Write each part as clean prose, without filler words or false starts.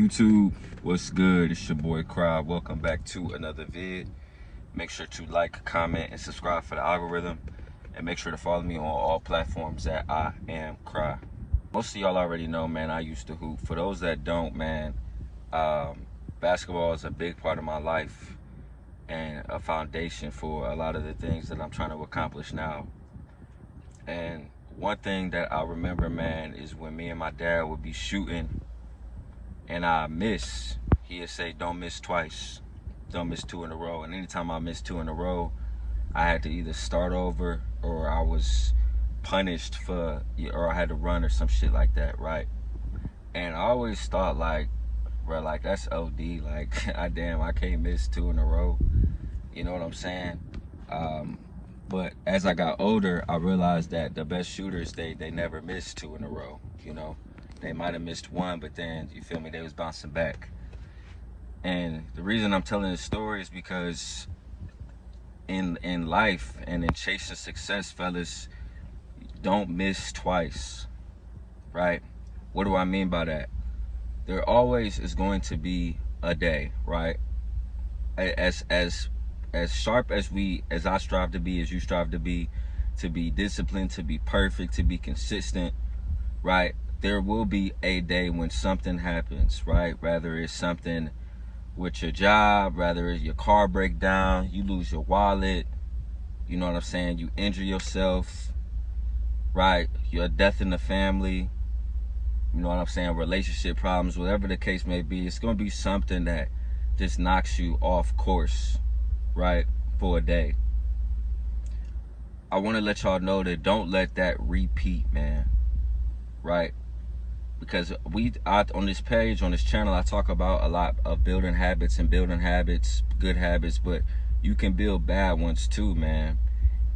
YouTube, what's good? It's your boy Cry. Welcome back to another vid. Make sure to like, comment, and subscribe for the algorithm. And make sure to follow me on all platforms at I Am Cry. Most of y'all already know, man, I used to hoop. For those that don't, man, basketball is a big part of my life and a foundation for a lot of the things that I'm trying to accomplish now. And one thing that I remember, man, is when me and my dad would be shooting and I miss, he'd say, don't miss twice. Don't miss two in a row. And anytime I missed two in a row, I had to either start over or I was punished or I had to run or some shit like that, right? And I always thought bro, that's OD. Damn, I can't miss two in a row. You know what I'm saying? But as I got older, I realized that the best shooters, they never miss two in a row, you know? They might have missed one, but then, you feel me, they was bouncing back. And the reason I'm telling this story is because in life and in chasing success, fellas, don't miss twice, right? What do I mean by that? There always is going to be a day, right? As sharp as I strive to be, as you strive to be disciplined, to be perfect, to be consistent, right? There will be a day when something happens, right? Rather it's something with your job, rather it's your car break down, you lose your wallet, you know what I'm saying? You injure yourself, right? Your death in the family, you know what I'm saying? Relationship problems, whatever the case may be, it's gonna be something that just knocks you off course, right? For a day. I wanna let y'all know that don't let that repeat, man, right? Because on this page, on this channel, I talk about a lot of building habits, good habits, but you can build bad ones too, man.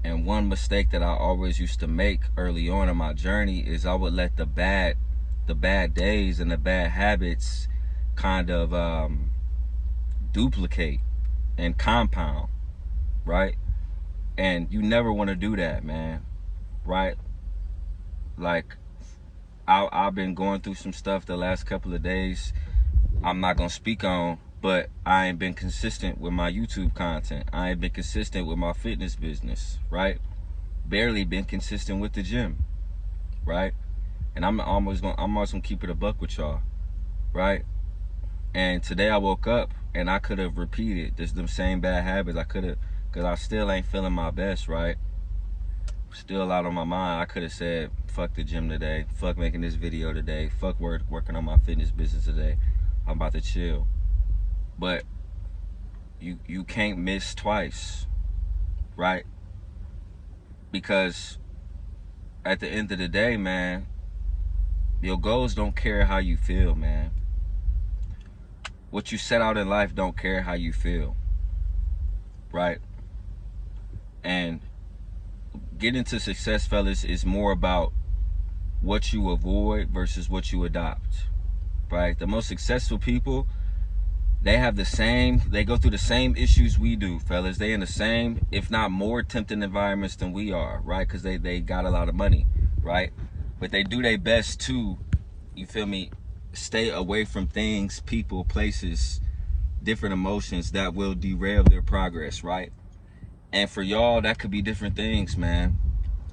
And one mistake that I always used to make early on in my journey is I would let the bad days and the bad habits kind of duplicate and compound, right? And you never want to do that, man, right? Like, I've been going through some stuff the last couple of days I'm not gonna speak on, but I ain't been consistent with my YouTube content. I ain't been consistent with my fitness business, right? Barely been consistent with the gym, right? And I'm always gonna keep it a buck with y'all, right? And today I woke up and I could have repeated them same bad habits. I could have, because I still ain't feeling my best, right? Still a lot on my mind. I could have said, fuck the gym today, fuck making this video today, fuck working on my fitness business today, I'm about to chill. But you can't miss twice, right? Because at the end of the day, man, your goals don't care how you feel, man. What you set out in life don't care how you feel, right? And getting to success, fellas, is more about what you avoid versus what you adopt, right? The most successful people, they go through the same issues we do, fellas. They in the same, if not more tempting environments than we are, right? Because they got a lot of money, right? But they do their best to, you feel me, stay away from things, people, places, different emotions that will derail their progress, right? And for y'all, that could be different things, man.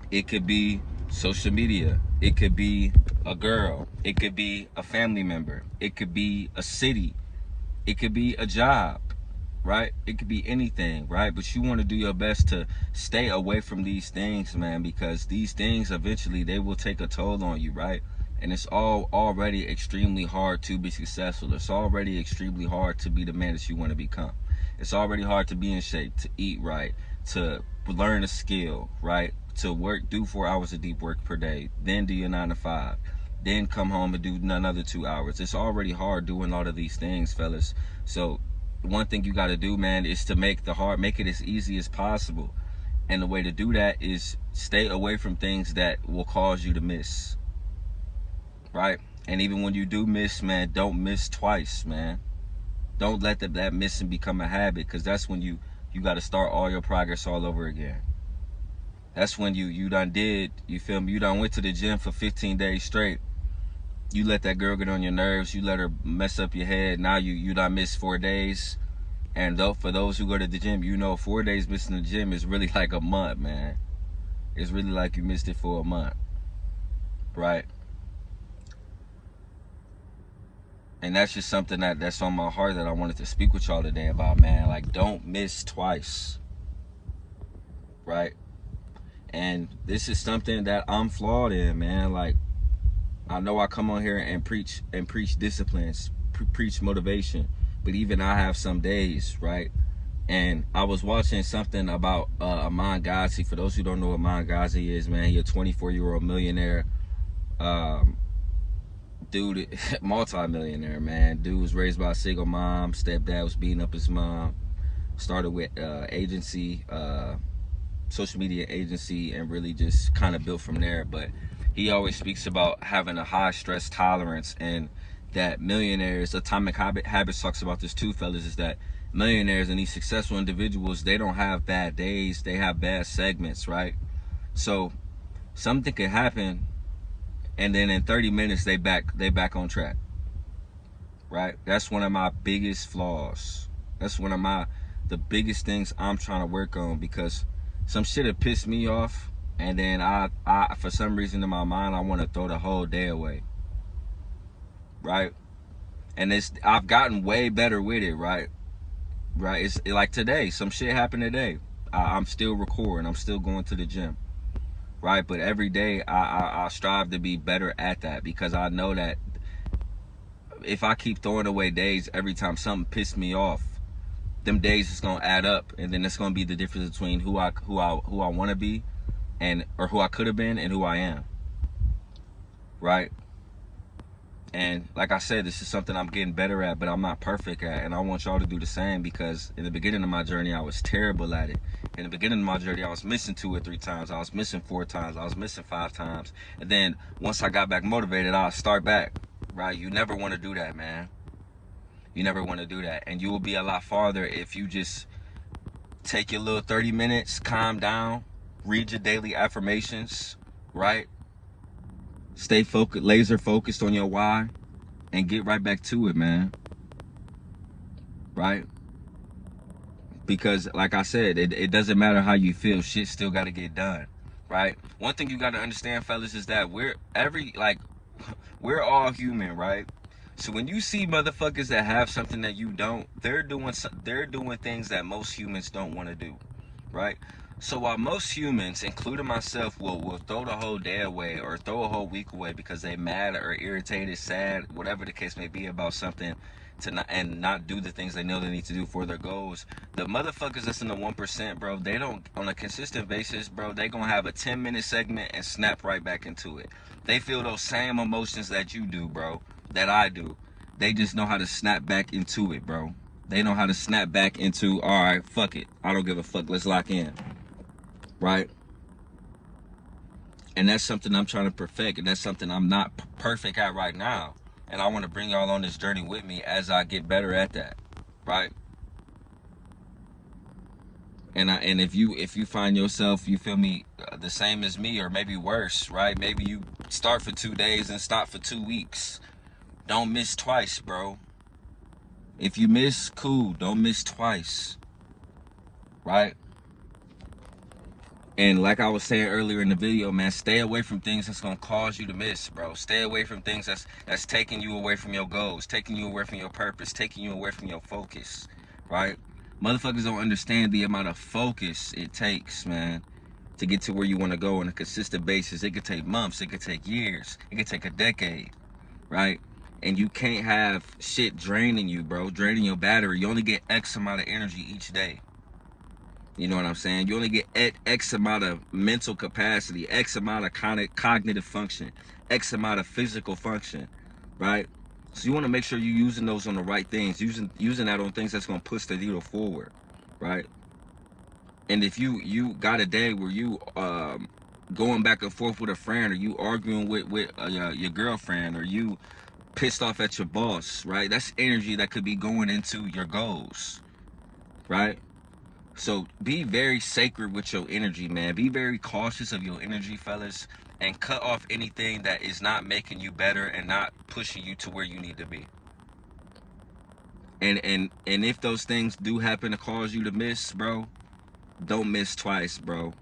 It could be social media. It could be a girl. It could be a family member. It could be a city. It could be a job, right? It could be anything, right? But you want to do your best to stay away from these things, man, because these things eventually, they will take a toll on you, right? And it's already extremely hard to be successful. It's already extremely hard to be the man that you want to become. It's already hard to be in shape, to eat right, to learn a skill, right? To do 4 hours of deep work per day, then do your 9 to 5, then come home and do another 2 hours. It's already hard doing all of these things, fellas. So one thing you got to do, man, is to make it as easy as possible. And the way to do that is stay away from things that will cause you to miss, right? And even when you do miss, man, don't miss twice, man. Don't let that missing become a habit, because that's when you got to start all your progress all over again. That's when you done did, you feel me, you done went to the gym for 15 days straight You let that girl get on your nerves. You let her mess up your head. Now you done missed 4 days. And though for those who go to the gym, 4 days missing the gym is really like a month, man. It's really like you missed it for a month, right? And that's just something that's on my heart that I wanted to speak with y'all today about, man. Like, don't miss twice, right? And this is something that I'm flawed in, man. Like, I know I come on here and preach disciplines, preach motivation, but even I have some days, right? And I was watching something about Aman Ghazi. For those who don't know what Aman Ghazi is, man, he a 24-year-old millionaire, dude, multi-millionaire, man. Dude was raised by a single mom. Stepdad was beating up his mom. Started with agency, social media agency, and really just kind of built from there. But he always speaks about having a high stress tolerance, and that millionaires, Atomic Habits talks about this too, fellas, is that millionaires and these successful individuals, they don't have bad days, they have bad segments, right? So something could happen, and then in 30 minutes they back on track, right? That's one of my biggest flaws. That's one of the biggest things I'm trying to work on, because some shit have pissed me off, and then I for some reason in my mind I want to throw the whole day away, right? And I've gotten way better with it, right? It's like today, some shit happened today. I'm still recording, I'm still going to the gym, right? But every day I strive to be better at that, because I know that if I keep throwing away days every time something pissed me off, them days is gonna add up, and then it's gonna be the difference between who I want to be, or who I could have been, and who I am, right? And like I said, this is something I'm getting better at, but I'm not perfect at, and I want y'all to do the same, because in the beginning of my journey, I was terrible at it. In the beginning of my journey, I was missing 2 or 3 times, I was missing 4 times, I was missing 5 times, and then once I got back motivated, I'll start back, right? You never want to do that, man. You never want to do that, and you will be a lot farther if you just take your little 30 minutes, calm down, read your daily affirmations, right? Stay focused, laser focused on your why, and get right back to it, man. Right? Because like I said, it doesn't matter how you feel, shit still got to get done, right? One thing you got to understand, fellas, is that we're all human, right? So when you see motherfuckers that have something that you don't, they're doing things that most humans don't want to do, right? So while most humans, including myself, will throw the whole day away or throw a whole week away because they mad or irritated, sad, whatever the case may be about something, not do the things they know they need to do for their goals, the motherfuckers that's in the 1%, bro, they don't, on a consistent basis, bro, they gonna have a 10-minute segment and snap right back into it. They feel those same emotions that you do, bro, that I do. They just know how to snap back into it, bro. They know how to snap back into, all right, fuck it, I don't give a fuck, let's lock in. Right? And that's something I'm trying to perfect, and that's something I'm not perfect at right now. And I want to bring y'all on this journey with me as I get better at that, right? And if you find yourself, you feel me, the same as me, or maybe worse, right? Maybe you start for 2 days and stop for 2 weeks. Don't miss twice, bro. If you miss, cool. Don't miss twice, right? And like I was saying earlier in the video, man, stay away from things that's gonna cause you to miss, bro. Stay away from things that's taking you away from your goals, taking you away from your purpose, taking you away from your focus, right? Motherfuckers don't understand the amount of focus it takes, man, to get to where you want to go on a consistent basis. It could take months, it could take years, it could take a decade, right? And you can't have shit draining you, bro, draining your battery. You only get X amount of energy each day. You know what I'm saying? You only get X amount of mental capacity, X amount of cognitive function, X amount of physical function, right? So you want to make sure you're using those on the right things, using that on things that's going to push the needle forward, right? And if you got a day where you going back and forth with a friend, or you arguing with your girlfriend, or you pissed off at your boss, right? That's energy that could be going into your goals, right? So be very sacred with your energy, man. Be very cautious of your energy, fellas. and cut off anything that is not making you better and not pushing you to where you need to be. And if those things do happen to cause you to miss, bro, don't miss twice, bro.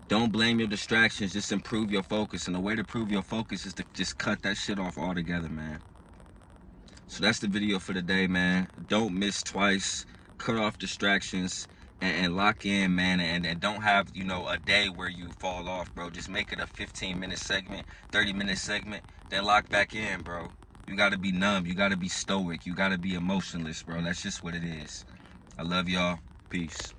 Don't blame your distractions, just improve your focus. And the way to improve your focus is to just cut that shit off altogether, man. So that's the video for today, man. Don't miss twice. Cut off distractions and lock in, man. And don't have, you know, a day where you fall off, bro. Just make it a 15-minute segment, 30-minute segment, then lock back in, bro. You gotta be numb. You gotta be stoic. You gotta be emotionless, bro. That's just what it is. I love y'all. Peace.